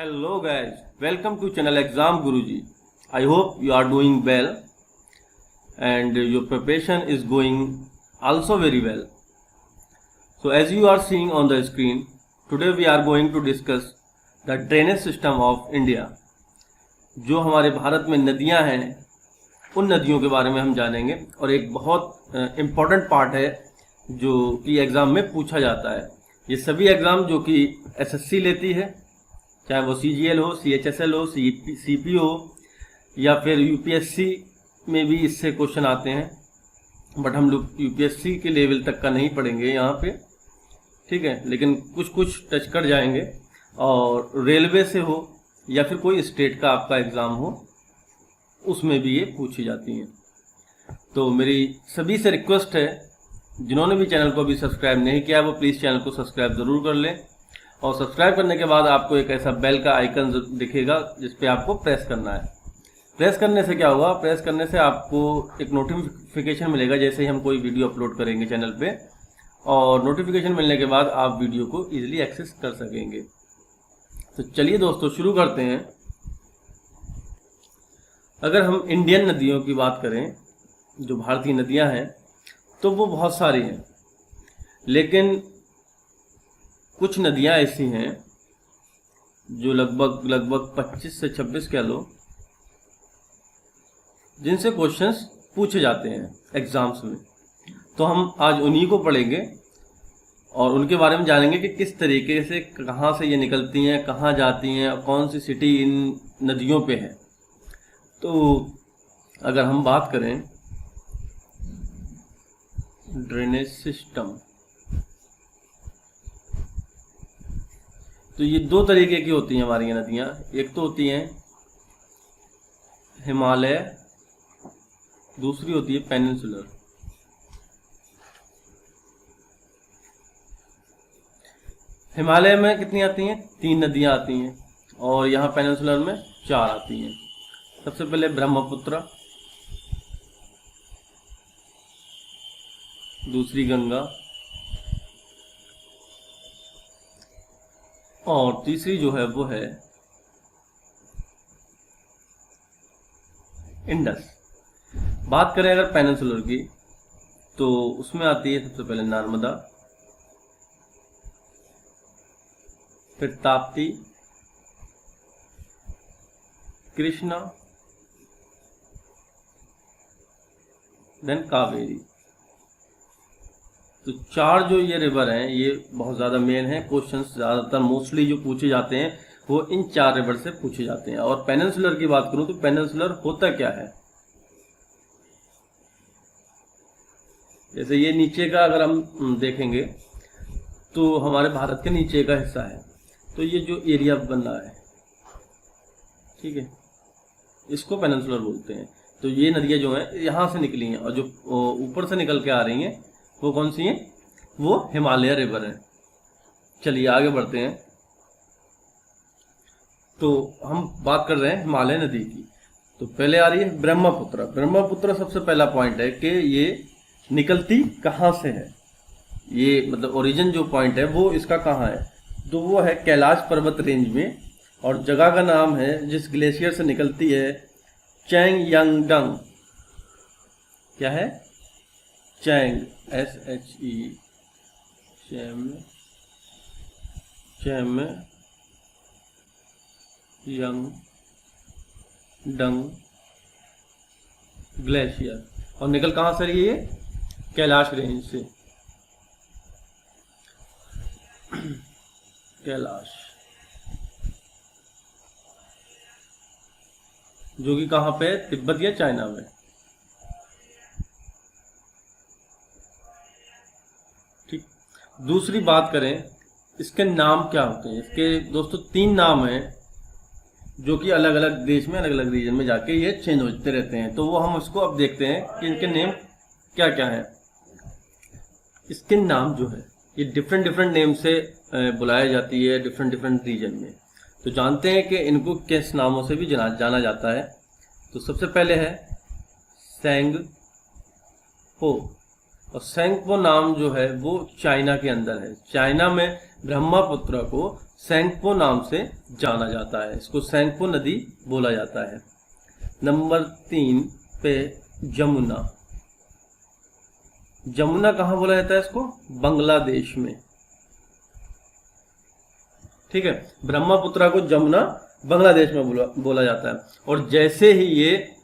Hello guys, welcome to channel Exam Guruji. I hope you are doing well and your preparation is going also very well. So as you are seeing on the screen, today we are going to discuss the drainage system of India. जो हमारे भारत में नदियां हैं उन नदियों के बारे में हम जानेंगे और एक बहुत इम्पोर्टेंट पार्ट है जो कि एग्ज़ाम में पूछा जाता है। ये सभी एग्ज़ाम जो कि एसएससी लेती है, चाहे वो सीजीएल हो, सीएचएसएल हो, सीपी हो या फिर यूपीएससी में भी इससे क्वेश्चन आते हैं, बट हम लोग यूपीएससी के लेवल तक का नहीं पढ़ेंगे यहाँ पे, ठीक है, लेकिन कुछ कुछ टच कर जाएंगे। और रेलवे से हो या फिर कोई स्टेट का आपका एग्ज़ाम हो उसमें भी ये पूछी जाती हैं। तो मेरी सभी से रिक्वेस्ट है, जिन्होंने भी चैनल को अभी सब्सक्राइब नहीं किया वो प्लीज़ चैनल को सब्सक्राइब ज़रूर कर लें और सब्सक्राइब करने के बाद आपको एक ऐसा बेल का आइकन दिखेगा जिस पे आपको प्रेस करना है। प्रेस करने से क्या होगा, प्रेस करने से आपको एक नोटिफिकेशन मिलेगा जैसे ही हम कोई वीडियो अपलोड करेंगे चैनल पे, और नोटिफिकेशन मिलने के बाद आप वीडियो को ईजिली एक्सेस कर सकेंगे। तो चलिए दोस्तों शुरू करते हैं। अगर हम इंडियन नदियों की बात करें, जो भारतीय नदियां हैं, तो वो बहुत सारी हैं, लेकिन कुछ नदियां ऐसी हैं जो लगभग 25 से 26 कह लो, जिनसे क्वेश्चंस पूछे जाते हैं एग्जाम्स में। तो हम आज उन्हीं को पढ़ेंगे और उनके बारे में जानेंगे कि किस तरीके से, कहाँ से ये निकलती हैं, कहाँ जाती हैं और कौन सी सिटी इन नदियों पे है। तो अगर हम बात करें ड्रेनेज सिस्टम, तो ये दो तरीके की होती हैं हमारी ये नदियाँ। एक तो होती हैं हिमालय, दूसरी होती है पेनिनसुलर। हिमालय में कितनी आती हैं? 3 नदियाँ आती हैं और यहाँ पेनिनसुलर में 4 आती हैं। सबसे पहले ब्रह्मपुत्र, दूसरी गंगा और तीसरी जो है वो है इंडस। बात करें अगर पेनिनसुलर की, तो उसमें आती है सबसे पहले नर्मदा, फिर ताप्ती, कृष्णा, देन कावेरी। तो 4 जो ये रिवर हैं ये बहुत ज़्यादा मेन है। क्वेश्चंस ज़्यादातर मोस्टली जो पूछे जाते हैं वो इन 4 रिवर से पूछे जाते हैं। और पेनिनसुलर की बात करूं तो पेनिनसुलर होता क्या है, जैसे ये नीचे का अगर हम देखेंगे तो हमारे भारत के नीचे का हिस्सा है। तो ये जो एरिया बन रहा है, ठीक है, इसको पेनिनसुलर बोलते हैं। तो ये नदियाँ जो हैं यहाँ से निकली हैं और जो ऊपर से निकल के आ रही हैं वो कौन सी हैं? वो हिमालय रिवर है। चलिए आगे बढ़ते हैं। तो हम बात कर रहे हैं हिमालय नदी की। तो पहले आ रही है ब्रह्मपुत्र। ब्रह्मपुत्र सबसे पहला पॉइंट है कि ये निकलती कहाँ से है, ये मतलब ओरिजिन जो पॉइंट है वो इसका कहाँ है, तो वो है कैलाश पर्वत रेंज में। और जगह का नाम है जिस ग्लेशियर से निकलती है, चैंगयांगडंग। क्या है? चैंग, SHE, चैंगयांगडंग ग्लेशियर। और निकल कहाँ से रही है? कैलाश रेंज से। कैलाश जो कि कहाँ पे? तिब्बत या चाइना में। ठीक, दूसरी बात करें इसके नाम क्या होते हैं। इसके दोस्तों 3 नाम हैं जो कि अलग अलग देश में, अलग अलग रीजन में जाके ये चेंज होते रहते हैं। तो वो हम इसको अब देखते हैं कि इनके नेम क्या क्या हैं। इसके नाम जो है ये डिफरेंट नेम से बुलाया जाती है डिफरेंट रीजन में। तो जानते हैं कि इनको किस नामों से भी जाना जाता है। तो सबसे पहले है सेंग हो, और सेंगपो नाम जो है वो चाइना के अंदर है। चाइना में ब्रह्मपुत्र को सेंगपो नाम से जाना जाता है, इसको सेंगपो नदी बोला जाता है। नंबर 3 पे जमुना। जमुना कहाँ बोला जाता है इसको? बांग्लादेश में। ठीक है, ब्रह्मपुत्र को जमुना बांग्लादेश में बोला जाता है। और जैसे ही ये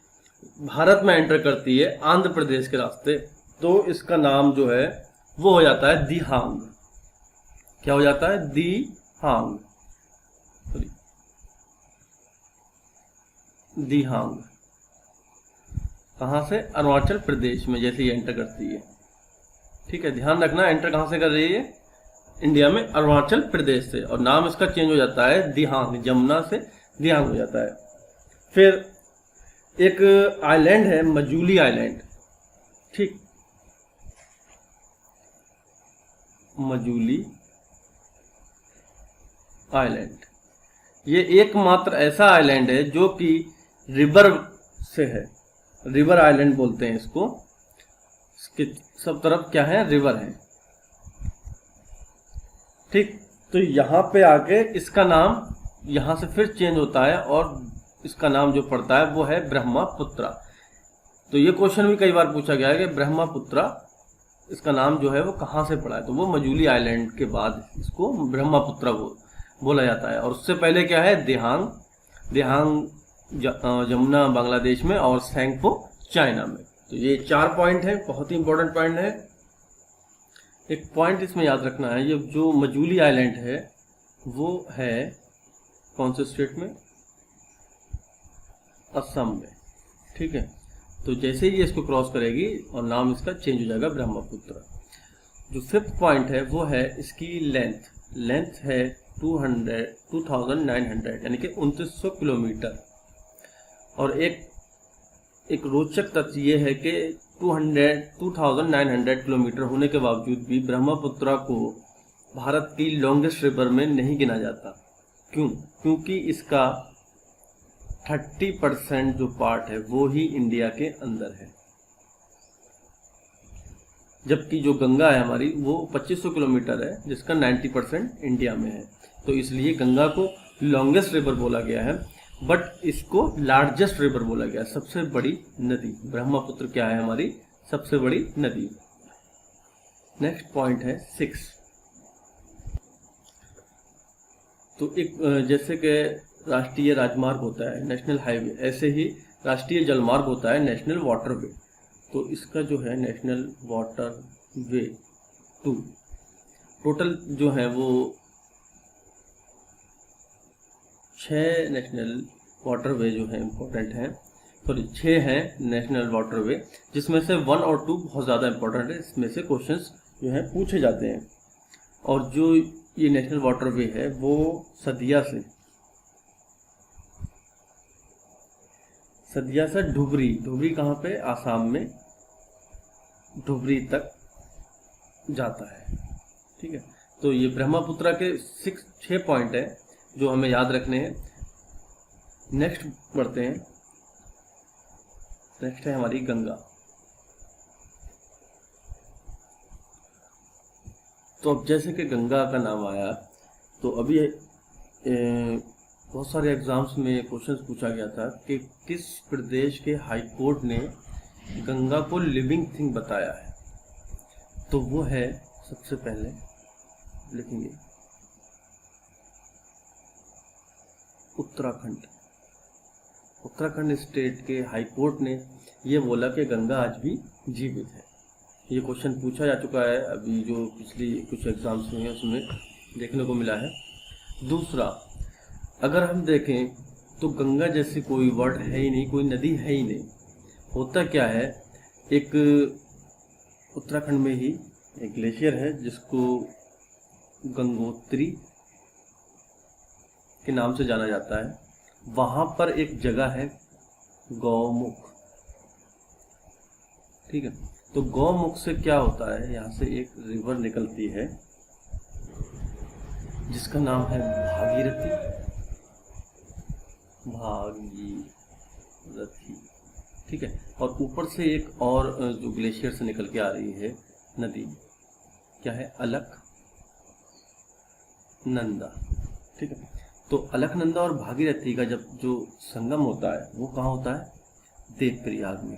भारत में एंटर करती है आंध्र प्रदेश के रास्ते, तो इसका नाम जो है वो हो जाता है दिहांग। क्या हो जाता है? दिहांग। दिहांग कहां से? अरुणाचल प्रदेश में जैसे ही एंटर करती है। ठीक है, ध्यान रखना एंटर कहां से कर रही है? इंडिया में अरुणाचल प्रदेश से। और नाम इसका चेंज हो जाता है दिहांग, जमुना से दिहांग हो जाता है। फिर एक आइलैंड है मजूली आइलैंड। ठीक, मजूली आइलैंड, ये एकमात्र ऐसा आइलैंड है जो कि रिवर से है। रिवर आइलैंड बोलते हैं इसको। इसके सब तरफ क्या है? रिवर है। ठीक, तो यहाँ पे आके इसका नाम यहाँ से फिर चेंज होता है और इसका नाम जो पड़ता है वो है ब्रह्मपुत्र। तो ये क्वेश्चन भी कई बार पूछा गया है कि ब्रह्मपुत्र इसका नाम जो है वो कहाँ से पड़ा है, तो वो मजूली आइलैंड के बाद इसको ब्रह्मपुत्र बोला जाता है। और उससे पहले क्या है? दिहांग। दिहांग जमुना बांग्लादेश में और सेंगपो चाइना में। तो ये 4 पॉइंट है, बहुत ही इंपॉर्टेंट पॉइंट है। एक पॉइंट इसमें याद रखना है, ये जो मजूली आइलैंड है वो है कौन से स्टेट में? असम में। ठीक है, तो जैसे ही इसको क्रॉस करेगी और नाम इसका चेंज हो जाएगा ब्रह्मपुत्र। जो 5th पॉइंट है वो है इसकी लेंथ। लेंथ है 2900 यानी कि 2900 किलोमीटर। और एक रोचक तथ्य ये है कि 2900 किलोमीटर होने के बावजूद भी ब्रह्मपुत्र को भारत की लॉन्गेस्ट रिवर में नहीं गिना जाता। क्यों? क्योंकि इसका 30% जो पार्ट है वो ही इंडिया के अंदर है, जबकि जो गंगा है हमारी वो 2500 किलोमीटर है, जिसका 90% इंडिया में है। तो इसलिए गंगा को लॉन्गेस्ट रिवर बोला गया है, बट इसको लार्जेस्ट रिवर बोला गया, सबसे बड़ी नदी। ब्रह्मपुत्र क्या है? हमारी सबसे बड़ी नदी। नेक्स्ट पॉइंट है 6। तो एक जैसे कि राष्ट्रीय राजमार्ग होता है नेशनल हाईवे, ऐसे ही राष्ट्रीय जलमार्ग होता है नेशनल वाटरवे। तो इसका जो है नेशनल वाटरवे 2 टोटल जो है वो 6 नेशनल वाटरवे जो है इम्पोर्टेंट हैं, सॉरी 6 हैं नेशनल वाटरवे, जिसमें से 1 और 2 बहुत ज़्यादा इम्पोर्टेंट है। इसमें से क्वेश्चंस जो हैं पूछे जाते हैं। और जो ये नेशनल वाटरवे है वो सदिया से धुबरी, धुबरी कहाँ पे? आसाम में धुबरी तक जाता है। ठीक है, तो ये ब्रह्मपुत्र के 6 पॉइंट है जो हमें याद रखने हैं। नेक्स्ट बढ़ते हैं। नेक्स्ट है हमारी गंगा। तो अब जैसे कि गंगा का नाम आया, तो अभी बहुत सारे एग्जाम्स में क्वेश्चंस पूछा गया था कि किस प्रदेश के हाई कोर्ट ने गंगा को लिविंग थिंग बताया है। तो वो है, सबसे पहले लिखेंगे उत्तराखंड। उत्तराखंड स्टेट के हाई कोर्ट ने ये बोला कि गंगा आज भी जीवित है। ये क्वेश्चन पूछा जा चुका है, अभी जो पिछली कुछ एग्जाम्स हुए हैं उसमें देखने को मिला है। दूसरा, अगर हम देखें तो गंगा जैसी कोई वर्ड है ही नहीं, कोई नदी है ही नहीं। होता क्या है, एक उत्तराखंड में ही एक ग्लेशियर है जिसको गंगोत्री के नाम से जाना जाता है। वहाँ पर एक जगह है गौमुख। ठीक है, तो गौमुख से क्या होता है, यहाँ से एक रिवर निकलती है जिसका नाम है भागीरथी। ठीक है, और ऊपर से एक और जो ग्लेशियर से निकल के आ रही है नदी क्या है, अलकनंदा। ठीक है, तो अलकनंदा और भागीरथी का जब जो संगम होता है वो कहाँ होता है, देवप्रयाग में।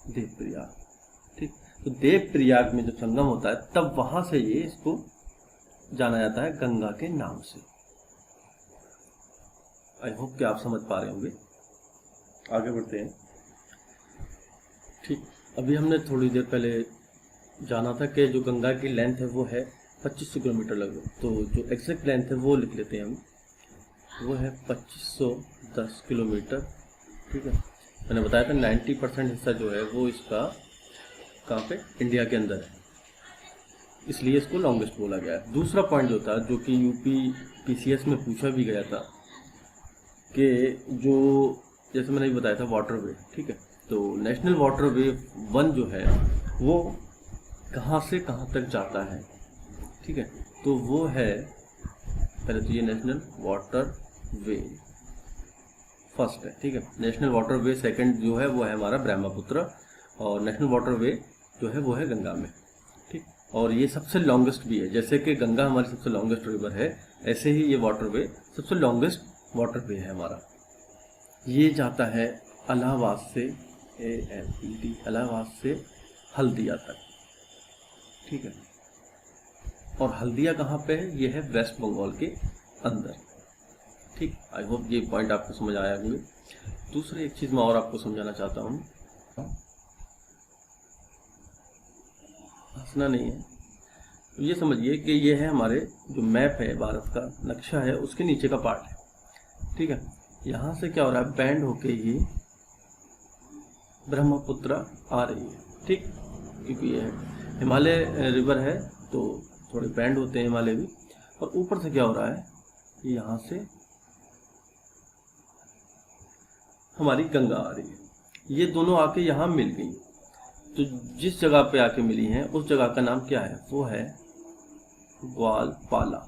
देवप्रयाग, ठीक। तो देवप्रयाग में जब संगम होता है तब वहां से ये इसको जाना जाता है गंगा के नाम से। आई होप कि आप समझ पा रहे होंगे। आगे बढ़ते हैं। ठीक, अभी हमने थोड़ी देर पहले जाना था कि जो गंगा की लेंथ है वो है 2500 किलोमीटर लगभग। तो जो एग्जैक्ट लेंथ है वो लिख लेते हैं हम, वो है 2510 किलोमीटर। ठीक है, मैंने बताया था 90% हिस्सा जो है वो इसका कहाँ पे, इंडिया के अंदर है, इसलिए इसको लॉन्गेस्ट बोला गया है। दूसरा पॉइंट जो था, जो कि यूपी पीसीएस में पूछा भी गया था, कि जो जैसे मैंने बताया था वाटरवे, ठीक है, तो नेशनल वाटरवे 1 जो है वो कहाँ से कहाँ तक जाता है। ठीक है, तो वो है पहले तो ये नेशनल वाटरवे फर्स्ट है। ठीक है, नेशनल वाटरवे सेकंड जो है वो है हमारा ब्रह्मपुत्र, और नेशनल वाटरवे जो है वो है गंगा में। ठीक, और ये सबसे लॉन्गेस्ट भी है। जैसे कि गंगा हमारी सबसे लॉन्गेस्ट रिवर है, ऐसे ही ये वाटरवे सबसे लॉन्गेस्ट वाटरवे है हमारा। ये जाता है इलाहाबाद से, ALED, इलाहाबाद से हल्दिया तक। ठीक है, और हल्दिया कहाँ पे है, ये है वेस्ट बंगाल के अंदर। ठीक, आई होप ये पॉइंट आपको समझ आया होंगे। दूसरी एक चीज़ मैं और आपको समझाना चाहता हूँ, हंसना नहीं है, तो ये समझिए कि ये है हमारे जो मैप है, भारत का नक्शा है, उसके नीचे का पार्ट है। ठीक है, यहाँ से क्या हो रहा है, बैंड होके ये ब्रह्मपुत्र आ रही है। ठीक, क्योंकि ये हिमालय रिवर है तो थोड़े बैंड होते हैं हिमालय भी। और ऊपर से क्या हो रहा है, यहाँ से हमारी गंगा आ रही है, ये दोनों आके यहाँ मिल गई। तो जिस जगह पे आके मिली हैं उस जगह का नाम क्या है, वो है ग्वालपाला।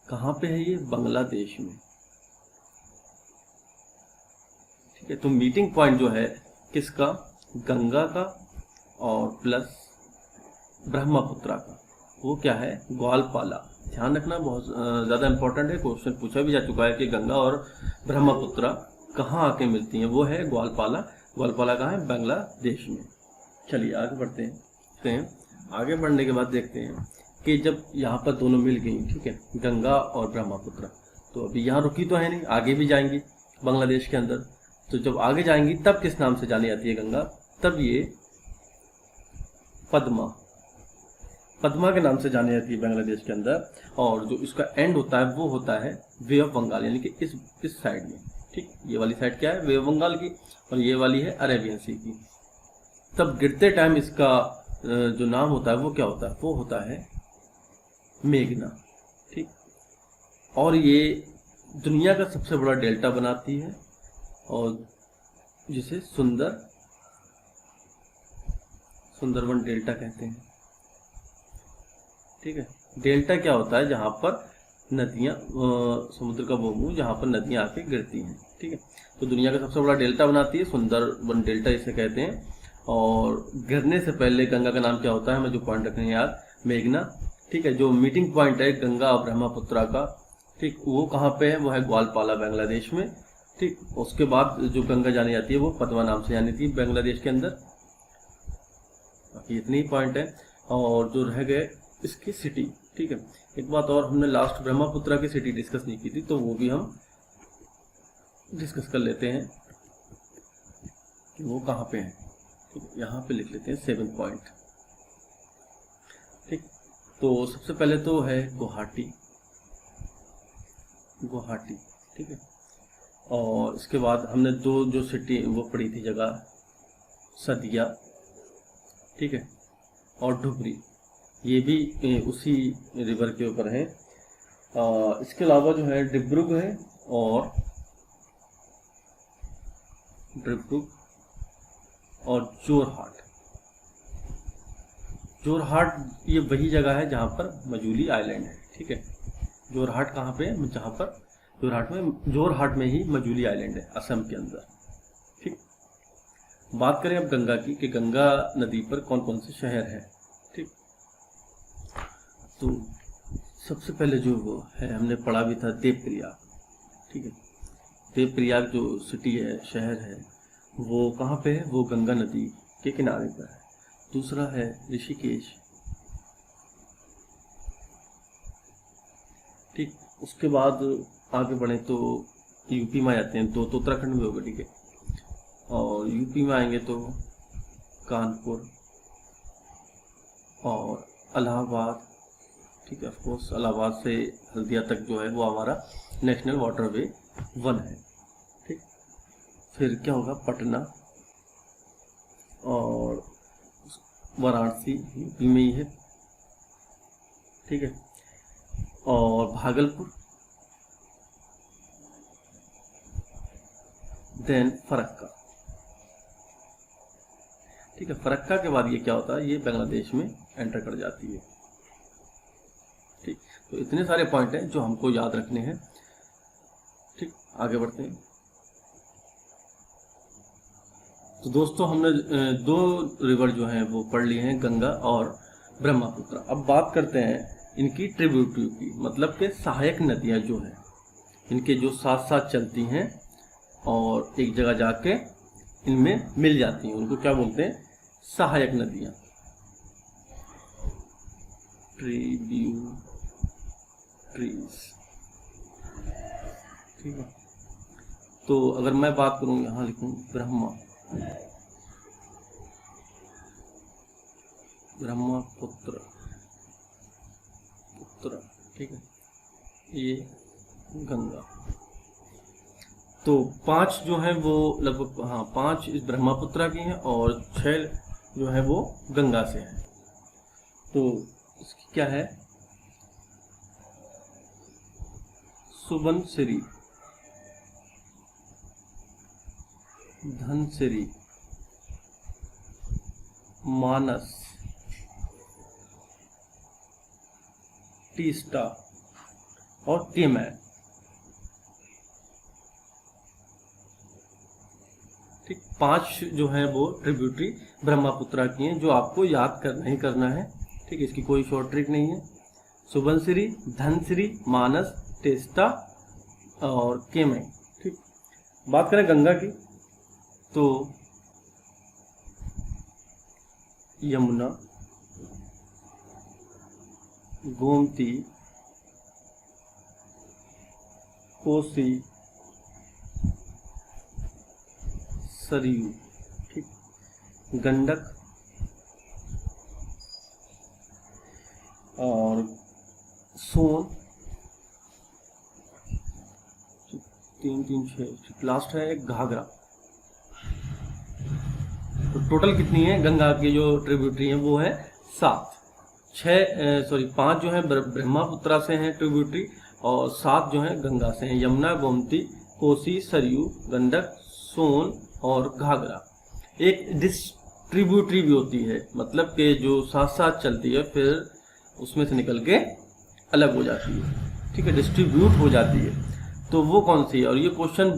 कहाँ पे है ये, बांग्लादेश में। ठीक है, तो मीटिंग पॉइंट जो है किसका, गंगा का और प्लस ब्रह्मपुत्रा का, वो क्या है, ग्वालपाला। ध्यान रखना, बहुत ज़्यादा इंपॉर्टेंट है, क्वेश्चन पूछा भी जा चुका है कि गंगा और ब्रह्मपुत्रा कहाँ आके मिलती हैं, वो है ग्वालपाला। ग्वालपाला कहाँ है, बांग्लादेश में। चलिए आगे बढ़ते हैं। आगे बढ़ने के बाद देखते हैं कि जब यहाँ पर दोनों मिल गई, ठीक है, गंगा और ब्रह्मपुत्रा, तो अभी यहाँ रुकी तो है नहीं, आगे भी जाएंगी बांग्लादेश के अंदर। तो जब आगे जाएंगी तब किस नाम से जानी जाती है गंगा, तब ये पद्मा के नाम से जानी जाती है बांग्लादेश के अंदर। और जो इसका एंड होता है वो होता है वे ऑफ बंगाल, यानी कि इस साइड में। ठीक, ये वाली साइड क्या है, वे ऑफ बंगाल की, और ये वाली है अरेबियन सी की। तब गिरते टाइम इसका जो नाम होता है वो क्या होता है, वो होता है मेघना। ठीक, और ये दुनिया का सबसे बड़ा डेल्टा बनाती है, और जिसे सुंदरवन डेल्टा कहते हैं। ठीक है, डेल्टा क्या होता है, जहाँ पर नदियाँ, समुद्र का वो मुंह जहाँ पर नदियाँ आके गिरती हैं। ठीक है, तो दुनिया का सबसे बड़ा डेल्टा बनाती है, सुंदरवन डेल्टा इसे कहते हैं। और गिरने से पहले गंगा का नाम क्या होता है, हमें जो पॉइंट रखने हैं यार, मेघना। ठीक है, जो मीटिंग पॉइंट है गंगा और ब्रह्मपुत्रा का, ठीक, वो कहाँ पे है, वो है ग्वालपाला, बांग्लादेश में। ठीक, उसके बाद जो गंगा जानी जाती है वो पद्मा नाम से जानी थी बांग्लादेश के अंदर। बाकी इतने ही पॉइंट है, और जो रह गए इसकी सिटी। ठीक है, एक बात और, हमने लास्ट ब्रह्मपुत्रा की सिटी डिस्कस नहीं की थी, तो वो भी हम डिस्कस कर लेते हैं कि वो कहाँ पे है। ठीक, यहाँ पे लिख लेते हैं 7 पॉइंट। ठीक, तो सबसे पहले तो है गुवाहाटी। ठीक है, और इसके बाद हमने दो जो सिटी वो पढ़ी थी जगह, सदिया, ठीक है, और धुबरी, ये भी उसी रिवर के ऊपर है। इसके अलावा जो है डिब्रूगढ़ है, और जोरहाट ये वही जगह है जहाँ पर मजूली आइलैंड है। ठीक है, जोरहाट कहाँ पे है, जहाँ पर जोरहाट में ही मजूली आइलैंड है, असम के अंदर। ठीक, बात करें अब गंगा की कि गंगा नदी पर कौन कौन से शहर हैं। ठीक, तो सबसे पहले जो वो है हमने पढ़ा भी था देवप्रयाग। ठीक है, देवप्रयाग जो सिटी है, शहर है, वो कहाँ पे है? वो गंगा नदी के किनारे पर है। दूसरा है ऋषिकेश। ठीक, उसके बाद आगे बढ़े तो यूपी में आ जाते हैं, दो तो उत्तराखंड में होगा। ठीक है, और यूपी में आएंगे तो कानपुर और इलाहाबाद। ठीक है, ऑफकोर्स इलाहाबाद से हल्दिया तक जो है वो हमारा नेशनल वाटरवे 1 है। ठीक, फिर क्या होगा? पटना और वाराणसी यूपी में ही है। ठीक है, और भागलपुर, देन फरक्का। ठीक है, फरक्का के बाद ये क्या होता है? ये बांग्लादेश में एंटर कर जाती है। ठीक, तो इतने सारे पॉइंट हैं जो हमको याद रखने हैं। ठीक, आगे बढ़ते हैं। तो दोस्तों हमने दो रिवर जो हैं वो पढ़ लिए हैं, गंगा और ब्रह्मपुत्र। अब बात करते हैं इनकी ट्रिब्यूटरी की, मतलब कि सहायक नदियां जो हैं, इनके जो साथ साथ चलती हैं और एक जगह जाके इनमें मिल जाती हैं, उनको क्या बोलते हैं? सहायक नदियां, ट्रिब्यूटरीज। ठीक है, तो अगर मैं बात करूं, यहां लिखूं ब्रह्मपुत्र। ठीक है, ये गंगा। तो 5 जो हैं वो लगभग, हाँ 5 इस ब्रह्मपुत्र की हैं और 6 जो है वो गंगा से हैं। तो इसकी क्या है? सुबनसिरी, धनसिरी, मानस, तीस्ता और केमैन। ठीक, 5 जो है वो ट्रिब्यूटरी ब्रह्मपुत्र की हैं, जो आपको याद करना ही करना है। ठीक, इसकी कोई शॉर्ट ट्रिक नहीं है। सुबनसिरी, धनसिरी, मानस, तेस्ता और केमैन। ठीक, बात करें गंगा की तो यमुना, गोमती, कोसी, सरयू, ठीक, गंडक और सोन, 3 3 6, लास्ट है एक घाघरा। तो टोटल कितनी है गंगा की जो ट्रिब्यूटरी है? वो है 7। 5 जो है ब्रह्मपुत्र से हैं ट्रिब्यूटरी और 7 जो है गंगा से हैं। यमुना, गोमती, कोसी, सरयू, गंडक, सोन और घाघरा। एक डिस्ट्रीब्यूटरी भी होती है, मतलब कि जो साथ साथ चलती है फिर उसमें से निकल के अलग हो जाती है। ठीक है, डिस्ट्रीब्यूट हो जाती है, तो वो कौन सी है? और ये क्वेश्चन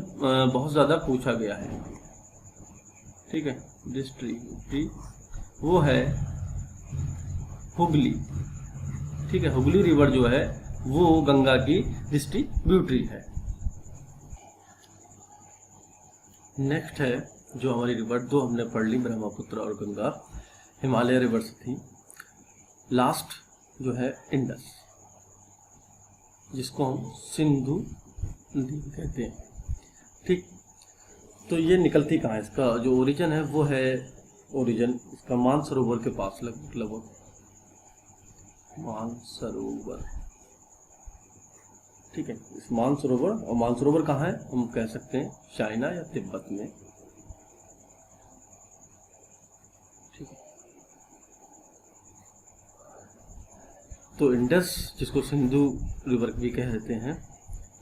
बहुत ज़्यादा पूछा गया है। ठीक है, डिस्ट्रीब्यूटरी वो है हुगली। ठीक है, हुगली रिवर जो है वो गंगा की डिस्ट्रीब्यूटरी है। नेक्स्ट है जो हमारी रिवर, दो हमने पढ़ ली, ब्रह्मपुत्र और गंगा, हिमालय रिवर से थी। लास्ट जो है इंडस, जिसको हम सिंधु नदी कहते हैं। ठीक, तो ये निकलती कहाँ है? इसका जो ओरिजिन है वो है, ओरिजिन इसका मानसरोवर के पास, लगभग मानसरोवर। ठीक है, इस मानसरोवर, और मानसरोवर कहाँ है? हम कह सकते हैं चाइना या तिब्बत में। ठीक है, तो इंडस जिसको सिंधु रिवर भी कहते हैं,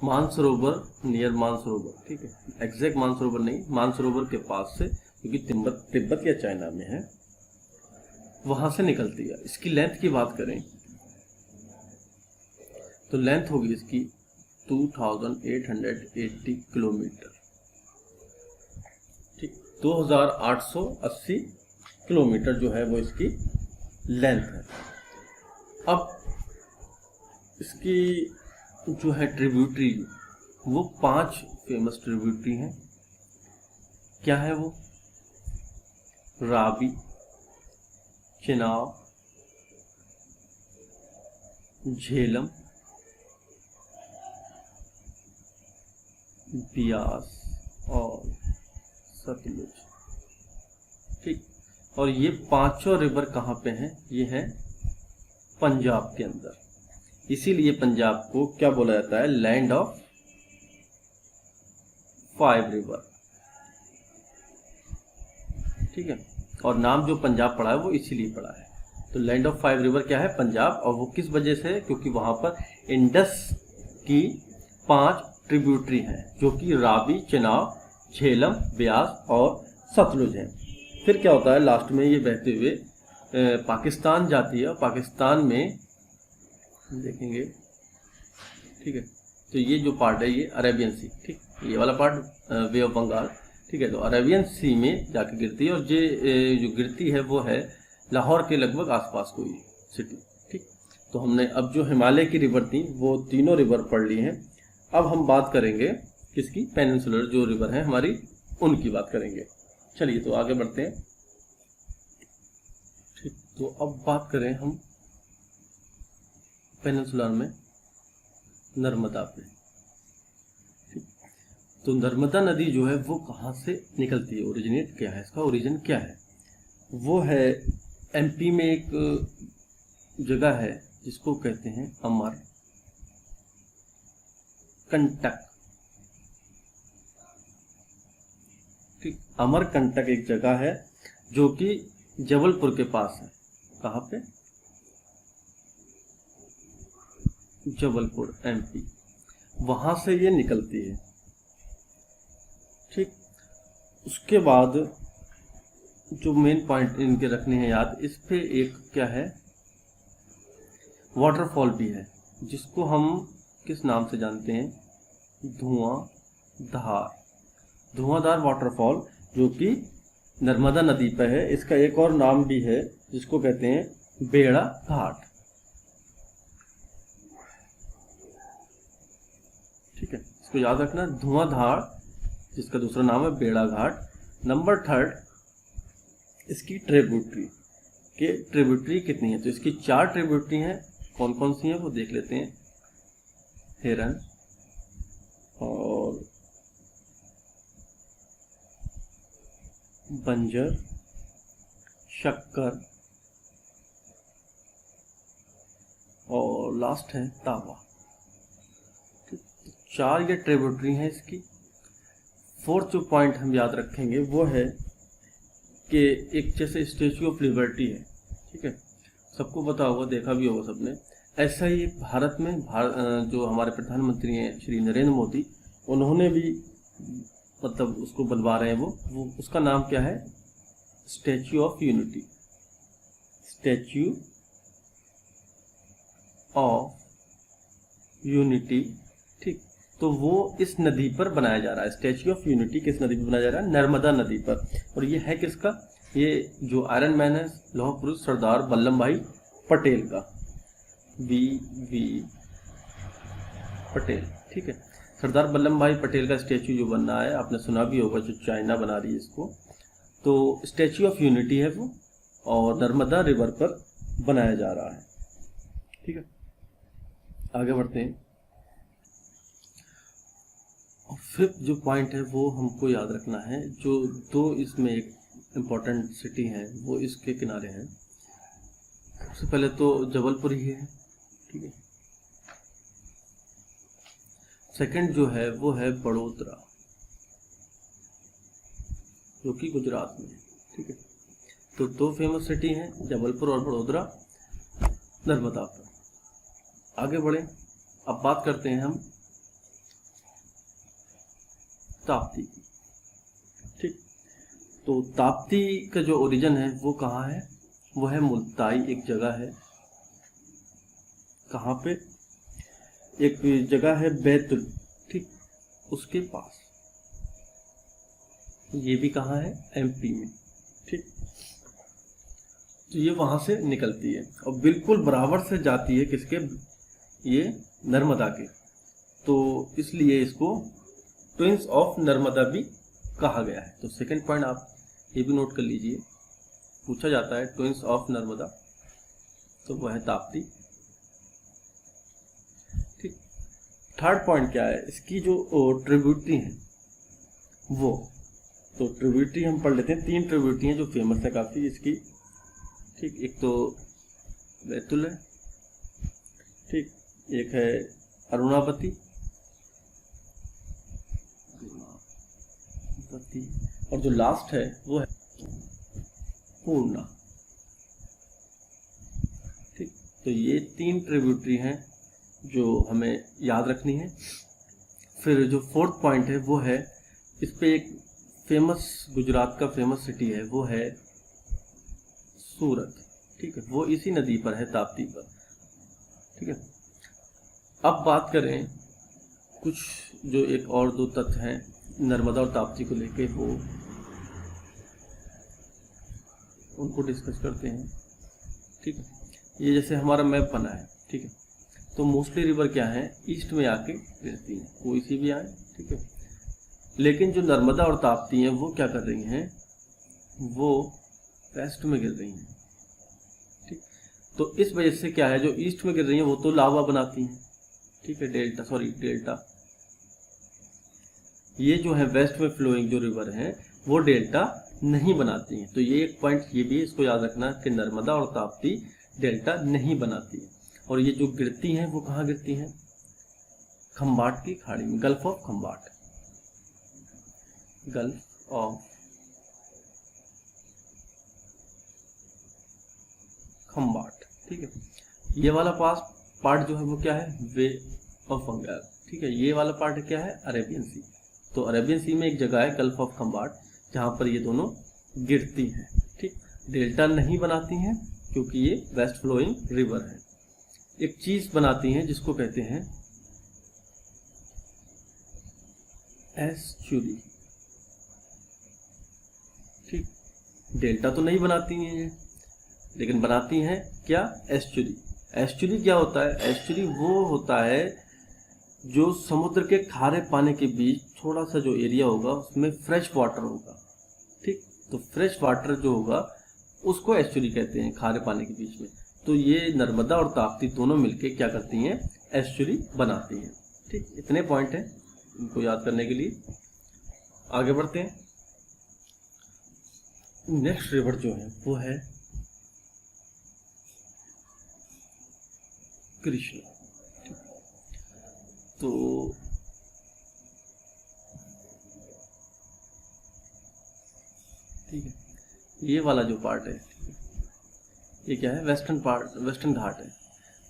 मानसरोवर नियर मानसरोवर। ठीक है, एग्जैक्ट मानसरोवर नहीं, मानसरोवर के पास से, क्योंकि तिब्बत या चाइना में है, वहां से निकलती है। इसकी लेंथ की बात करें तो लेंथ होगी इसकी 2880 किलोमीटर। ठीक, 2880 किलोमीटर जो है वो इसकी लेंथ है। अब इसकी जो है ट्रिब्यूटरी, वो 5 फेमस ट्रिब्यूटरी हैं। क्या है वो? रावी, चिनाब, झेलम, बियास और सतलुज। ठीक, और ये पांचों रिवर कहाँ पे हैं? ये है पंजाब के अंदर। इसीलिए पंजाब को क्या बोला जाता है? Land of 5 river. ठीक है, और नाम जो पंजाब पड़ा है वो इसीलिए पड़ा है। तो लैंड ऑफ 5 रिवर क्या है? पंजाब। और वो किस वजह से? क्योंकि वहां पर इंडस की 5 ट्रिब्यूटरी हैं, जो कि रावी, चिनाब, झेलम, ब्यास और सतलुज हैं। फिर क्या होता है? लास्ट में ये बहते हुए पाकिस्तान जाती है, और पाकिस्तान में देखेंगे, ठीक है, तो ये जो पार्ट है ये अरेबियन सी, ठीक, ये वाला पार्ट वे ऑफ बंगाल, ठीक है, तो अरेबियन सी में जाके गिरती है। और ये जो गिरती है वो है लाहौर के लगभग आसपास कोई सिटी। ठीक, तो हमने अब जो हिमालय की रिवर थी वो तीनों रिवर पढ़ ली हैं। अब हम बात करेंगे किसकी? पेनिनसुलर जो रिवर है हमारी, उनकी बात करेंगे। चलिए तो आगे बढ़ते हैं। ठीक, तो अब बात करें हम पेनिनसुलर में नर्मदा पे। ठीक, तो नर्मदा नदी जो है वो कहाँ से निकलती है? ओरिजिनेट क्या है इसका? ओरिजिन क्या है? वो है एमपी में एक जगह है जिसको कहते हैं अमर कंटक। ठीक, अमरकंटक एक जगह है जो कि जबलपुर के पास है। कहाँ पे? जबलपुर, एमपी। वहां से ये निकलती है। ठीक, उसके बाद जो मेन पॉइंट इनके रखने हैं याद, इस पे एक क्या है? वाटरफॉल भी है, जिसको हम किस नाम से जानते हैं? धुआंधार। धुआंधार वाटरफॉल, जो कि नर्मदा नदी पर है। इसका एक और नाम भी है जिसको कहते हैं बेड़ा घाट। ठीक है, इसको याद रखना, धुआंधार, जिसका दूसरा नाम है बेड़ा घाट। नंबर 3 इसकी ट्रिब्यूटरी के ट्रिब्यूटरी कितनी है? तो इसकी 4 ट्रिब्यूटरी हैं। कौन कौन सी हैं वो देख लेते हैं। हिरन और बंजर, शक्कर और लास्ट है तावा। 4 ये ट्रिब्यूटरी हैं इसकी। 4th जो पॉइंट हम याद रखेंगे वो है कि एक जैसे स्टैच्यू ऑफ लिबर्टी है, ठीक है, सबको पता होगा, देखा भी होगा सबने। ऐसा ही भारत में जो हमारे प्रधानमंत्री हैं श्री नरेंद्र मोदी, उन्होंने भी मतलब उसको बनवा रहे हैं। वो उसका नाम क्या है? Statue of unity. Statue of unity. ठीक, तो वो इस नदी पर बनाया जा रहा है। स्टैच्यू ऑफ यूनिटी किस नदी पर बनाया जा रहा है? नर्मदा नदी पर। और ये है किसका? ये जो आयरन मैन है, लौह पुरुष सरदार वल्लभ भाई पटेल का, वी पटेल। ठीक है, सरदार वल्लभ भाई पटेल का स्टैच्यू जो बन रहा है, आपने सुना भी होगा, जो चाइना बना रही है इसको। तो स्टैच्यू ऑफ यूनिटी है वो, और नर्मदा रिवर पर बनाया जा रहा है। ठीक है, आगे बढ़ते हैं। और 5th जो पॉइंट है वो हमको याद रखना है। जो 2 इसमें एक इम्पोर्टेंट सिटी हैं वो इसके किनारे हैं। सबसे पहले तो जबलपुर ही है, ठीक है। सेकंड जो है वो है बड़ोदरा, जो कि गुजरात में है, ठीक है। तो 2 फेमस सिटी हैं, जबलपुर और बड़ोदरा, नर्मदा पर। आगे बढ़े, अब बात करते हैं हम ताप्ती की। ठीक, तो ताप्ती का जो ओरिजिन है वो कहाँ है? वो है मुल्ताई, एक जगह है। कहाँ पे? एक जगह है बैतुल, ठीक, उसके पास। ये भी कहाँ है, एमपी में। ठीक, तो ये वहां से निकलती है और बिल्कुल बराबर से जाती है किसके, ये नर्मदा के। तो इसलिए इसको ट्विंस ऑफ नर्मदा भी कहा गया है। तो सेकंड पॉइंट आप ये भी नोट कर लीजिए, पूछा जाता है ट्विंस ऑफ नर्मदा, तो वह है ताप्ती। ठीक, थर्ड पॉइंट क्या है, इसकी जो ट्रिब्यूटरी है वो, तो ट्रिब्यूटरी हम पढ़ लेते हैं। 3 ट्रिब्यूटरी हैं जो फेमस है काफ़ी इसकी। ठीक, एक तो बैतुल है, ठीक, एक है अरुणावती, और जो लास्ट है वो है पूर्णा। ठीक, तो ये 3 ट्रिब्यूटरी हैं जो हमें याद रखनी है। फिर जो फोर्थ पॉइंट है वो है, इस पे एक फेमस, गुजरात का फेमस सिटी है वो है सूरत। ठीक है, वो इसी नदी पर है, ताप्ती पर। ठीक है, अब बात करें कुछ जो एक और 2 तथ्य हैं नर्मदा और ताप्ती को लेके, वो उनको डिस्कस करते हैं। ठीक है, ये जैसे हमारा मैप बना है, ठीक है, तो मोस्टली रिवर क्या है, ईस्ट में आके गिरती हैं, कोई सी भी आए। ठीक है, लेकिन जो नर्मदा और ताप्ती हैं वो क्या कर रही हैं, वो वेस्ट में गिर रही हैं। ठीक, तो इस वजह से क्या है, जो ईस्ट में गिर रही हैं वो तो लावा बनाती हैं। ठीक है, डेल्टा, ये जो है वेस्ट में फ्लोइंग जो रिवर है वो डेल्टा नहीं बनाती हैं। तो ये एक पॉइंट ये भी इसको याद रखना कि नर्मदा और ताप्ती डेल्टा नहीं बनाती है। और ये जो गिरती हैं वो कहाँ गिरती हैं, खंबाट की खाड़ी में, gulf of Khambhat, gulf of Khambhat. ठीक है, ये वाला पार्ट जो है वो क्या है, वे ऑफ बंगाल। ठीक है, ये वाला पार्ट क्या है, अरेबियन सी। तो अरेबियन सी में एक जगह है गल्फ ऑफ खंबाट जहाँ पर ये दोनों गिरती हैं। ठीक, डेल्टा नहीं बनाती हैं क्योंकि ये वेस्ट फ्लोइंग रिवर है। एक चीज बनाती हैं जिसको कहते हैं एस्चुरी। ठीक, डेल्टा तो नहीं बनाती हैं ये, लेकिन बनाती हैं क्या, एस्चुरी। एस्चुरी क्या होता है, एस्चुरी वो होता है जो समुद्र के खारे पानी के बीच थोड़ा सा जो एरिया होगा उसमें फ्रेश वाटर होगा। ठीक, तो फ्रेश वाटर जो होगा उसको एस्चुरी कहते हैं, खारे पानी के बीच में। तो ये नर्मदा और ताप्ती दोनों मिलके क्या करती हैं, एस्चुरी बनाती हैं। ठीक, इतने पॉइंट हैं इनको याद करने के लिए। आगे बढ़ते हैं। नेक्स्ट रिवर जो है वो है कृष्णा। तो ठीक है, ये वाला जो पार्ट है ये क्या है, वेस्टर्न पार्ट, वेस्टर्न घाट है।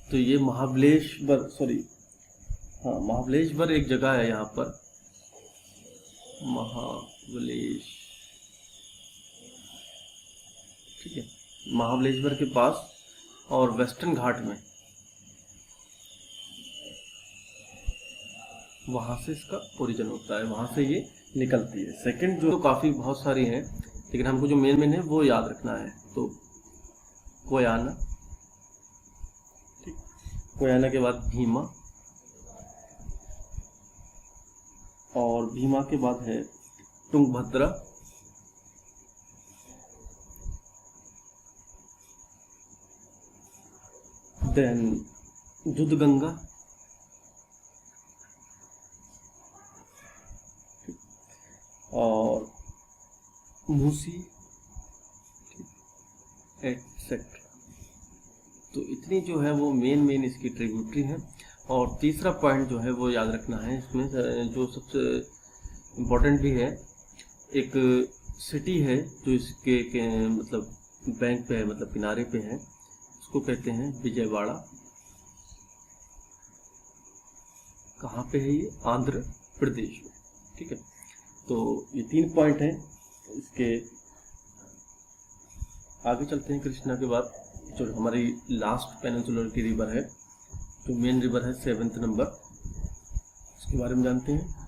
तो ये महाबलेश्वर, महाबलेश्वर एक जगह है यहाँ पर, महाबलेश। ठीक है, महाबलेश्वर के पास और वेस्टर्न घाट में, वहां से इसका ओरिजिन होता है, वहां से ये निकलती है। सेकंड जो, तो काफी बहुत सारी हैं लेकिन हमको जो मेन है वो याद रखना है। तो कोयाना, ठीक, कोयाना के बाद भीमा, और भीमा के बाद है तुंगभद्रा, देन दूधगंगा, और मूसी, एटसेट्रा। तो इतनी जो है वो मेन इसकी ट्रिब्यूटरी है। और तीसरा पॉइंट जो है वो याद रखना है इसमें, जो सबसे इम्पोर्टेंट भी है, एक सिटी है जो इसके मतलब बैंक पे है, मतलब किनारे पे है, उसको कहते हैं विजयवाड़ा। कहाँ पे है ये, आंध्र प्रदेश में। ठीक है, तो ये 3 पॉइंट हैं। इसके आगे चलते हैं। कृष्णा के बाद जो हमारी लास्ट पेनिनसुलर की रिवर है, जो मेन रिवर है 7th नंबर, उसके बारे में जानते हैं।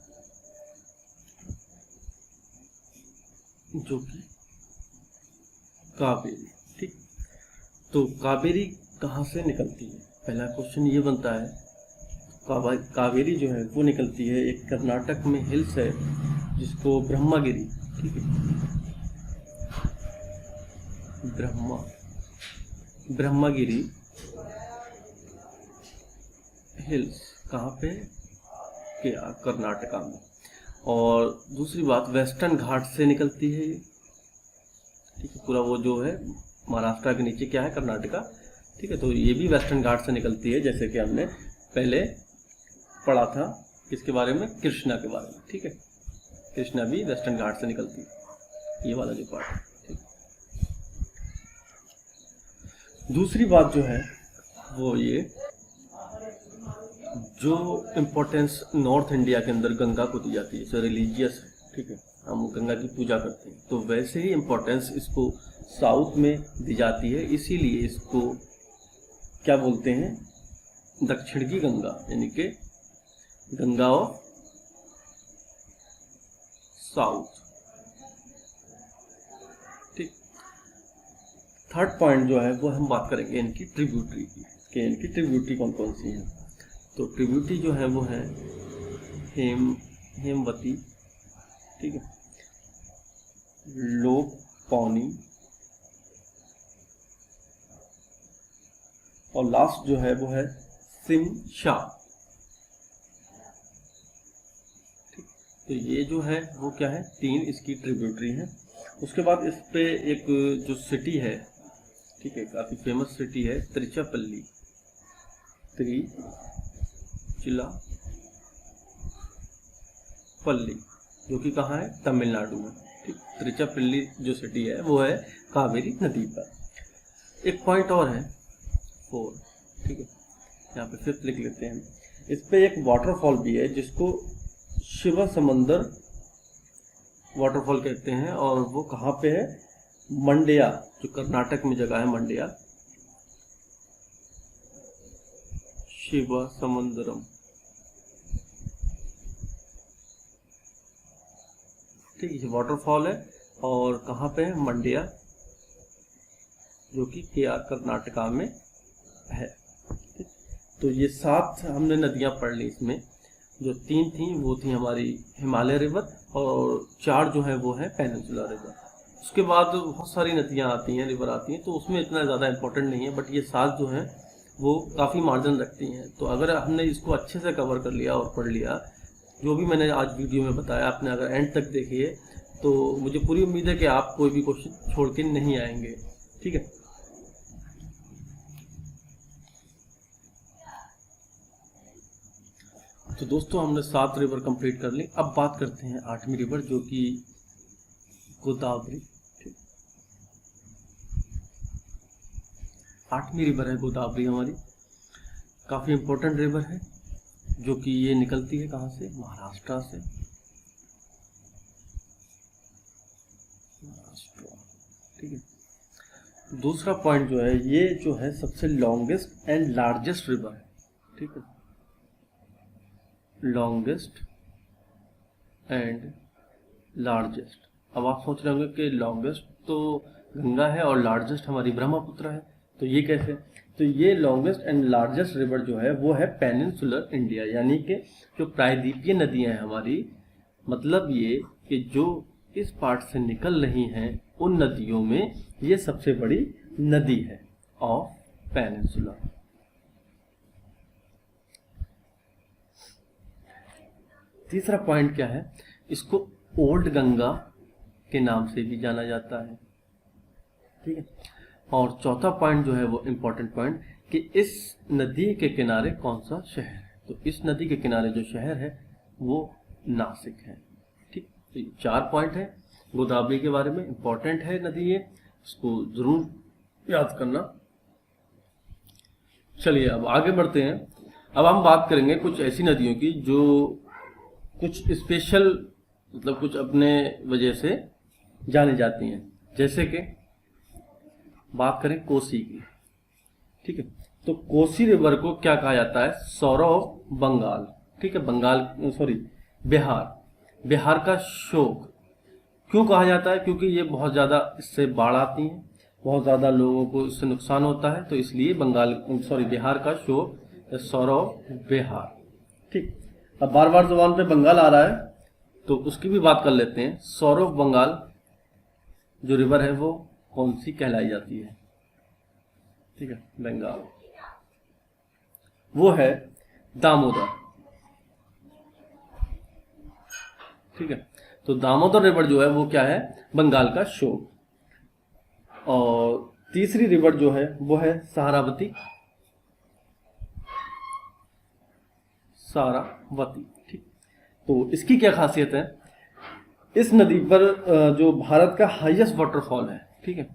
जो कि कावेरी। ठीक, तो कावेरी कहाँ से निकलती है? पहला क्वेश्चन ये बनता है, कावेरी जो है वो निकलती है, एक कर्नाटक में हिल्स है जिसको ब्रह्मगिरी, ठीक है, ब्रह्मगिरी हिल्स, कहाँ पे? कर्नाटका में। और दूसरी बात, वेस्टर्न घाट से निकलती है ये, ठीक है, पूरा वो जो है महाराष्ट्र के नीचे क्या है, कर्नाटका, ठीक है, तो ये भी वेस्टर्न घाट से निकलती है, जैसे कि हमने पहले पढ़ा था किसके बारे में, कृष्णा के बारे में, ठीक है, कृष्णा भी वेस्टर्न घाट से निकलती है, ये वाला जो पार्ट है, ठीक। दूसरी बात जो है वो ये, जो इम्पोर्टेंस नॉर्थ इंडिया के अंदर गंगा को दी जाती है, जो रिलीजियस है, ठीक है, हम गंगा की पूजा करते हैं, तो वैसे ही इम्पोर्टेंस इसको साउथ में दी जाती है, इसीलिए इसको क्या बोलते हैं, दक्षिण की गंगा, यानी कि गंगा ऑफ साउथ। ठीक, थर्ड पॉइंट जो है वो हम बात करेंगे इनकी ट्रिब्यूटरी की, कि इनकी ट्रिब्यूटरी कौन कौन सी है। तो ट्रिब्यूटरी जो है वो है हेमवती, ठीक है, लोक पौनी, और लास्ट जो है वो है सिमशा। ठीक, तो ये जो है वो क्या है, 3 इसकी ट्रिब्यूटरी है। उसके बाद इस पे एक जो सिटी है, ठीक है, काफी फेमस सिटी है, त्रिचिरापल्ली, त्रिचिरापल्ली, जो कि कहाँ है, तमिलनाडु में। ठीक, त्रिचिरापल्ली जो सिटी है वो है कावेरी नदी पर। एक पॉइंट और है 4, ठीक है, यहाँ पे 5th लिख लेते हैं। इस पे एक वाटरफॉल भी है जिसको शिव समंदर वाटरफॉल कहते हैं, और वो कहाँ पे है, मंड्या, जो कर्नाटक में जगह है, मंड्या शिव समंदरम। ठीक है, वाटरफॉल है और कहाँ पे है, मंड्या, जो कि कर्नाटका में है। तो ये 7 हमने नदियां पढ़ ली, इसमें जो 3 थी वो थी हमारी हिमालय रिवर, और 4 जो है वो है पेनिनसुला रिवर। उसके बाद बहुत सारी नदियां आती हैं, रिवर आती हैं, तो उसमें इतना ज़्यादा इम्पोर्टेंट नहीं है, बट ये 7 जो हैं वो काफ़ी मार्जिन रखती हैं। तो अगर हमने इसको अच्छे से कवर कर लिया और पढ़ लिया, जो भी मैंने आज वीडियो में बताया, आपने अगर एंड तक देखिए, तो मुझे पूरी उम्मीद है कि आप कोई भी क्वेश्चन छोड़ के नहीं आएंगे। ठीक है, तो दोस्तों हमने 7 रिवर कंप्लीट कर ली। अब बात करते हैं 8वीं रिवर, जो कि गोदावरी। 8वीं रिवर है गोदावरी, हमारी काफ़ी इम्पोर्टेंट रिवर है, जो कि ये निकलती है कहाँ से, महाराष्ट्र से। ठीक है, दूसरा पॉइंट जो है, ये जो है सबसे लॉन्गेस्ट एंड लार्जेस्ट रिवर है। ठीक है, लॉन्गेस्ट एंड लार्जेस्ट। अब आप सोच रहे होंगे कि लॉन्गेस्ट तो गंगा है और लार्जेस्ट हमारी ब्रह्मपुत्र है, तो ये कैसे? तो ये लॉन्गेस्ट एंड लार्जेस्ट रिवर जो है वो है पेनिनसुलर इंडिया, यानी कि जो प्रायद्वीपीय नदियां हैं हमारी, मतलब ये कि जो इस पार्ट से निकल रही हैं उन नदियों में ये सबसे बड़ी नदी है ऑफ पेनिनसुला। तीसरा पॉइंट क्या है, इसको ओल्ड गंगा के नाम से भी जाना जाता है। ठीक है, और चौथा पॉइंट जो है वो इम्पोर्टेंट पॉइंट, कि इस नदी के किनारे कौन सा शहर है। तो इस नदी के किनारे जो शहर है वो नासिक है। ठीक, तो ये 4 पॉइंट है गोदावरी के बारे में, इम्पोर्टेंट है नदी ये, इसको जरूर याद करना। चलिए अब आगे बढ़ते हैं। अब हम बात करेंगे कुछ ऐसी नदियों की जो कुछ स्पेशल, मतलब कुछ अपने वजह से जानी जाती हैं। जैसे कि बात करें कोसी की। ठीक है, तो कोसी रिवर को क्या कहा जाता है, सौरव ऑफ बंगाल। ठीक है, बिहार का शोक। क्यों कहा जाता है? क्योंकि ये बहुत ज़्यादा इससे बाढ़ आती है, बहुत ज़्यादा लोगों को इससे नुकसान होता है, तो इसलिए बिहार का शो सौरव बिहार। ठीक, अब बार बार जुबान पे बंगाल आ रहा है तो उसकी भी बात कर लेते हैं। सौरव बंगाल जो रिवर है वो कौन सी कहलाई जाती है? ठीक है, बंगाल, वो है दामोदर। ठीक है, तो दामोदर रिवर जो है वो क्या है? बंगाल का शो। और तीसरी रिवर जो है वो है सहारावती। सहारावती, ठीक। तो इसकी क्या खासियत है? इस नदी पर जो भारत का हाईएस्ट वाटरफॉल है, ठीक है,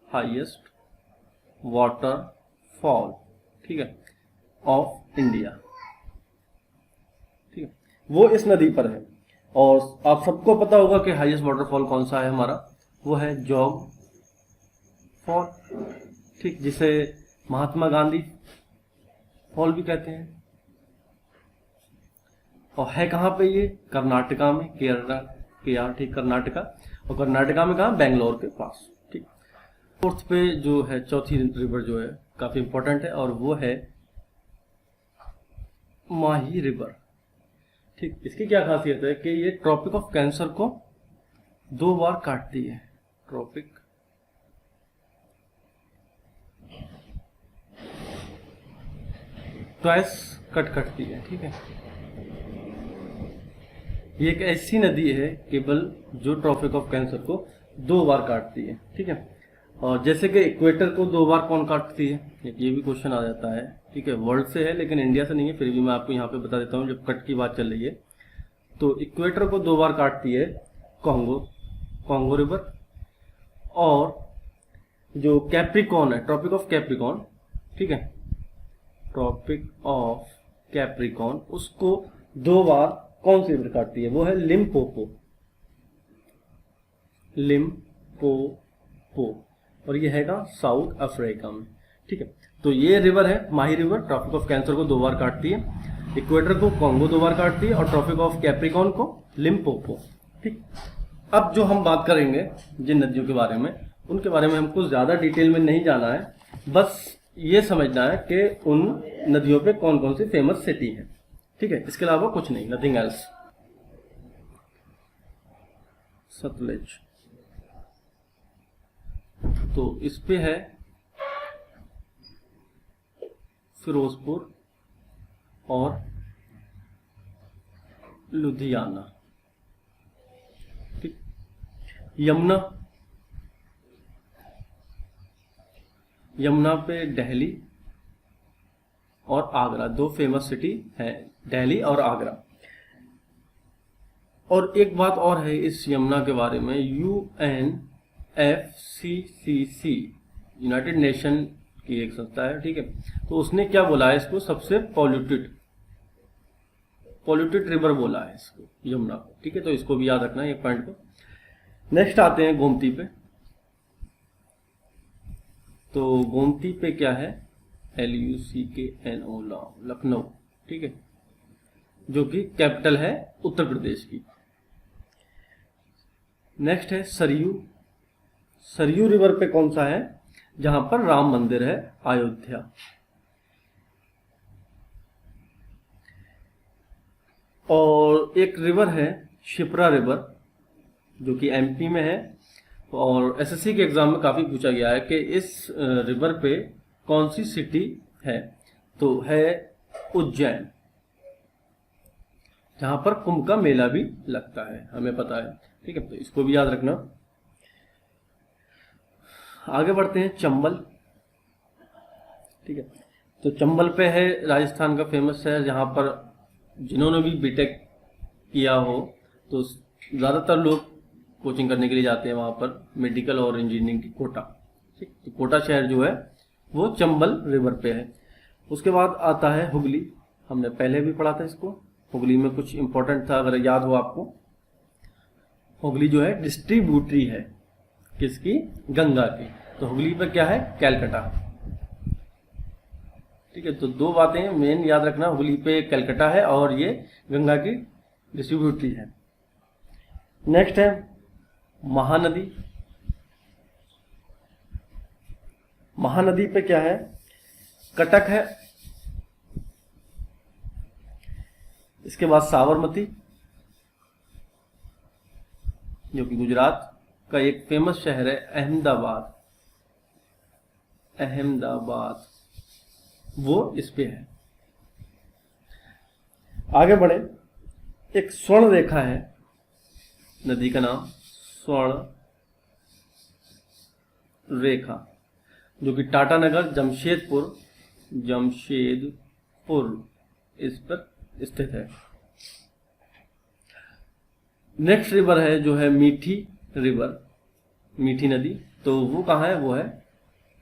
हाईएस्ट वाटरफॉल, ठीक है, ऑफ इंडिया, ठीक है, वो इस नदी पर है। और आप सबको पता होगा कि हाईएस्ट वाटरफॉल कौन सा है हमारा? वो है जोग फॉल, ठीक, जिसे महात्मा गांधी फॉल भी कहते हैं। और है कहाँ पे ये? कर्नाटका में, केरला के यहाँ, ठीक, कर्नाटका। और कर्नाटका में कहाँ? बेंगलोर के पास, ठीक। फोर्थ पे जो है, चौथी रिवर जो है काफी इंपॉर्टेंट है, और वो है माही रिवर। ठीक, इसकी क्या खासियत है कि ये ट्रॉपिक ऑफ कैंसर को 2 बार काटती है। ट्रॉपिक ट्वाइस कटती है, ठीक है। ये एक ऐसी नदी है केवल जो ट्रॉपिक ऑफ कैंसर को 2 बार काटती है, ठीक है। और जैसे कि इक्वेटर को 2 बार कौन काटती है, ये भी क्वेश्चन आ जाता है, ठीक है। वर्ल्ड से है लेकिन इंडिया से नहीं है, फिर भी मैं आपको यहाँ पे बता देता हूँ जब कट की बात चल रही है। तो इक्वेटर को 2 बार काटती है कॉन्गो रिवर। और जो कैप्रिकॉन है, ट्रॉपिक ऑफ कैप्रिकॉन, ठीक है, ट्रॉपिक ऑफ कैप्रिकॉन, उसको 2 बार कौन सी रिवर काटती है? वो है लिम्पोपो। और ये हैगा साउथ अफ्रीका में, ठीक है। तो ये रिवर है माही रिवर, ट्रॉपिक ऑफ कैंसर को 2 बार काटती है, इक्वेटर को कॉन्गो 2 बार काटती है, और ट्रॉपिक ऑफ कैप्रिकॉन को लिम्पोपो, ठीक। अब जो हम बात करेंगे जिन नदियों के बारे में, उनके बारे में हमको ज्यादा डिटेल में नहीं जाना है, बस ये समझना है कि उन नदियों पे कौन कौन सी फेमस सिटी है, ठीक है। इसके अलावा कुछ नहीं, नथिंग एल्स। सतलुज, तो इस पे है फिरोजपुर और लुधियाना, ठीक। यमुना पे दिल्ली और आगरा, 2 फेमस सिटी हैं, दिल्ली और आगरा। और एक बात और है इस यमुना के बारे में, UNFCCC, यूनाइटेड नेशन की एक संस्था है, ठीक है। तो उसने क्या बोला है इसको? सबसे पॉल्यूटेड रिवर बोला है इसको, यमुना को, ठीक है। तो इसको भी याद रखना है, एक पॉइंट को। नेक्स्ट आते हैं गोमती पे। तो गोमती पे क्या है? LUCKNO, लखनऊ, ठीक है, जो कि कैपिटल है उत्तर प्रदेश की। नेक्स्ट है सरयू रिवर पे कौन सा है? जहां पर राम मंदिर है, अयोध्या। और एक रिवर है शिप्रा रिवर, जो कि MP में है, और SSC के एग्जाम में काफी पूछा गया है कि इस रिवर पे कौन सी सिटी है? तो है उज्जैन, जहां पर कुंभ का मेला भी लगता है, हमें पता है, ठीक है। तो इसको भी याद रखना। आगे बढ़ते हैं चंबल, ठीक है। तो चंबल पे है राजस्थान का फेमस शहर, जहां पर जिन्होंने भी बीटेक किया हो तो ज्यादातर लोग कोचिंग करने के लिए जाते हैं वहां पर, मेडिकल और इंजीनियरिंग की कोटा, ठीक। तो कोटा शहर जो है वो चंबल रिवर पे है। उसके बाद आता है हुगली, हमने पहले भी पढ़ा था इसको। हुगली में कुछ इंपॉर्टेंट था, अगर याद हो आपको। हुगली जो है डिस्ट्रीब्यूटरी है, किसकी? गंगा की। तो हुगली पर क्या है? कैलकाटा, ठीक है। तो 2 बातें मेन याद रखना, हुगली पे कैलकाटा है और ये गंगा की डिस्ट्रीब्यूटरी है। नेक्स्ट है महानदी। महानदी पे क्या है, कटक है, इसके बाद साबरमती जो कि गुजरात का एक फेमस शहर है, अहमदाबाद, अहमदाबाद वो इस पे है। आगे बढ़े, एक स्वर्ण रेखा है, नदी का नाम स्वर्ण रेखा, जो कि टाटानगर जमशेदपुर इस पर स्थित है। नेक्स्ट रिवर है जो है मीठी रिवर, मीठी नदी, तो वो कहाँ है, वो है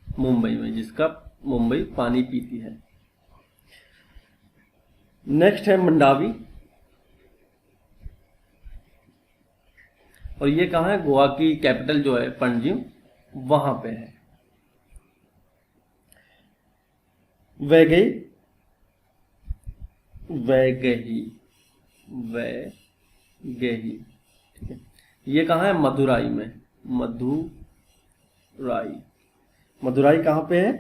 मुंबई में, जिसका मुंबई पानी पीती है। नेक्स्ट है मंडावी, और ये कहाँ है, गोवा की कैपिटल जो है पणजी, वहां पे है। वैगई, ठीक है, ये कहाँ है, मदुराई में, मदुराई कहाँ पे है,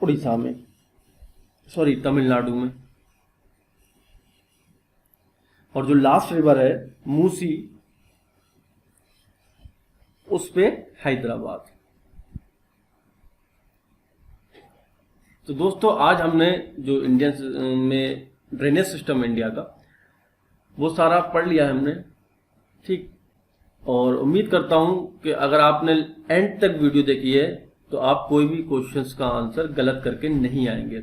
उड़ीसा में, सॉरी तमिलनाडु में। और जो लास्ट रिवर है मूसी, उस पे हैदराबाद। तो दोस्तों आज हमने जो इंडियन में ड्रेनेज सिस्टम इंडिया का वो सारा पढ़ लिया है हमने, ठीक। और उम्मीद करता हूं कि अगर आपने एंड तक वीडियो देखी है तो आप कोई भी क्वेश्चंस का आंसर गलत करके नहीं आएंगे।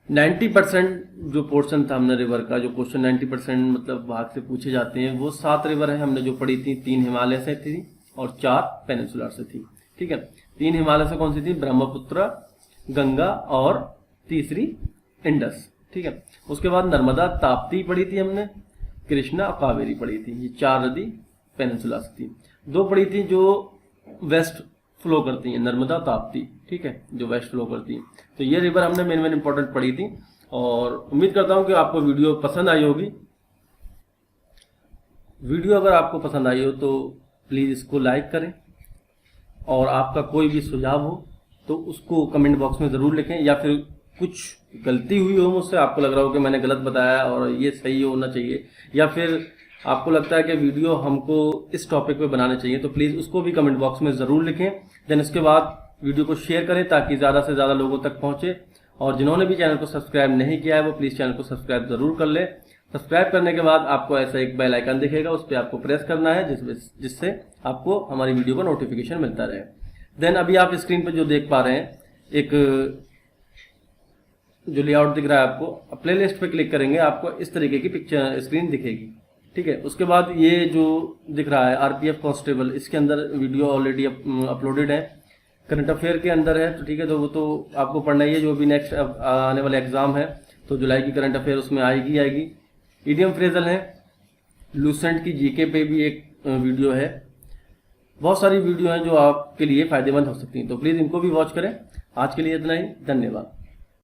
90% जो पोर्शन था हमने रिवर का, जो क्वेश्चन 90% मतलब भाग से पूछे जाते हैं, वो 7 रिवर है हमने जो पढ़ी थी। 3 हिमालय से थी और 4 पेनिनसुलर से थी, ठीक है। 3 हिमालय से कौन सी थी, ब्रह्मपुत्र, गंगा और तीसरी इंडस, ठीक है। उसके बाद नर्मदा, ताप्ती पढ़ी थी हमने, कृष्णा और कावेरी पढ़ी थी। ये 4 नदी पेनिनसुला से थी। 2 पढ़ी थी जो वेस्ट फ्लो करती हैं, नर्मदा, ताप्ती, ठीक है, जो वेस्ट फ्लो करती हैं। तो ये रिवर हमने मेन इंपॉर्टेंट पढ़ी थी। और उम्मीद करता हूं कि आपको वीडियो पसंद आई होगी। वीडियो अगर आपको पसंद आई हो तो प्लीज इसको लाइक करें, और आपका कोई भी सुझाव हो तो उसको कमेंट बॉक्स में जरूर लिखें, या फिर कुछ गलती हुई हो मुझसे, आपको लग रहा हो कि मैंने गलत बताया और ये सही होना चाहिए, या फिर आपको लगता है कि वीडियो हमको इस टॉपिक पे बनाने चाहिए, तो प्लीज उसको भी कमेंट बॉक्स में जरूर लिखें। देन उसके बाद वीडियो को शेयर करें ताकि ज्यादा से ज्यादा लोगों तक पहुंचे। और जिन्होंने भी चैनल को सब्सक्राइब नहीं किया है वो प्लीज चैनल को सब्सक्राइब जरूर कर ले। सब्सक्राइब करने के बाद आपको ऐसा एक बेल आइकन दिखेगा, उस पर आपको प्रेस करना है, जिससे आपको हमारी वीडियो का नोटिफिकेशन मिलता रहे। देन अभी आप स्क्रीन पर जो देख पा रहे हैं, एक जो लेआउट दिख रहा है आपको, प्ले लिस्ट पे क्लिक करेंगे आपको इस तरीके की पिक्चर स्क्रीन दिखेगी, ठीक है। उसके बाद ये जो दिख रहा है आरपीएफ कांस्टेबल, इसके अंदर वीडियो ऑलरेडी अपलोडेड है, करंट अफेयर के अंदर है, तो ठीक है। तो वो तो आपको पढ़ना ही है, जो भी नेक्स्ट आने वाले एग्जाम है, तो जुलाई की करंट अफेयर उसमें आएगी। ईडियम फ्रेजल है, लूसेंट की जीके पे भी एक वीडियो है। बहुत सारी वीडियो हैं जो आपके लिए फायदेमंद हो सकती हैं, तो प्लीज इनको भी वॉच करें। आज के लिए इतना ही, धन्यवाद।